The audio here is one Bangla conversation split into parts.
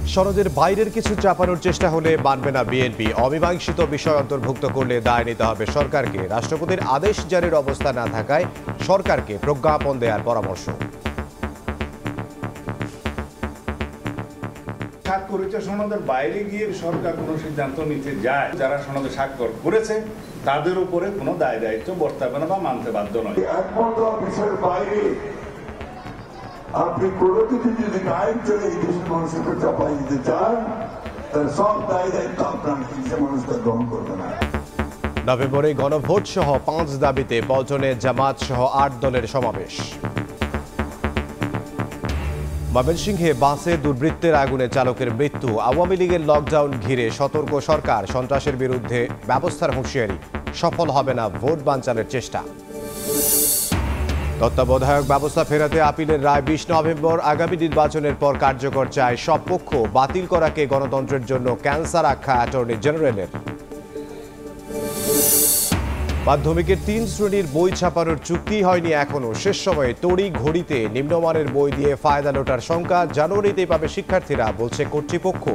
সনদের বাইরের কিছু চাপানোর চেষ্টা হলে মানবে না বিএনপি। অমীমাংসিত বিষয় অন্তর্ভুক্ত করলে দায় নিতে হবে সরকারকে। রাষ্ট্রপতির আদেশ জারির অবস্থা না থাকায় সরকারকে প্রজ্ঞাপন দেওয়ার পরামর্শ। স্বাক্ষরিত সনদের বাইরে গিয়ে সরকার কোনো সিদ্ধান্ত নিতে যায়, যারা সনদে স্বাক্ষর করেছে তাদের উপরে কোনো দায় দায়িত্ব বর্তাবে না বা মানতে বাধ্য নয়। একমাত্র অফিসের বাইরে আপনি কোনো কিছু যদি আইন চলে এই দেশের মানুষকে চাপাই দিতে চান, তার সব দায় দায়িত্ব আপনার দেশের মানুষটা গ্রহণ করবে না। নভেম্বরে গণভোট সহ 5 দাবিতে পল্টনে জামাত সহ 8 দলের সমাবেশ। ময়মনসিংহে বাসে দুর্বৃত্তের আগুনে চালকের মৃত্যু। আওয়ামী লীগের লকডাউন ঘিরে সতর্ক সরকার, সন্ত্রাসের বিরুদ্ধে ব্যবস্থার হুঁশিয়ারি। সফল হবে না ভোট বানচালের চেষ্টা। তত্ত্বাবধায়ক ব্যবস্থা ফেরাতে আপিলের রায় 20 নভেম্বর। আগামী নির্বাচনের পর কার্যকর চায় সব পক্ষ। বাতিল করাকে গণতন্ত্রের জন্য ক্যান্সার আখ্যা অ্যাটর্নি জেনারেলের। মাধ্যমিকের 3 শ্রেণীর বই ছাপানোর চুক্তি হয়নি এখনো। শেষ সময়ে তড়ি ঘড়িতে নিম্নমানের বই দিয়ে ফায়দা লোটার শঙ্কা। জানুয়ারিতেই পাবে শিক্ষার্থীরা, বলছে কর্তৃপক্ষ।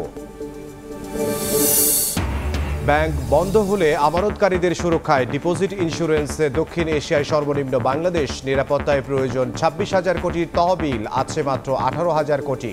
ব্যাংক বন্ধ হলে আমানতকারীদের সুরক্ষায় ডিপোজিট ইন্স্যুরেন্সে দক্ষিণ এশিয়ায় সর্বনিম্ন বাংলাদেশ। নিরাপত্তায় প্রয়োজন 26,000 কোটির তহবিল, আছে মাত্র 18,000 কোটি।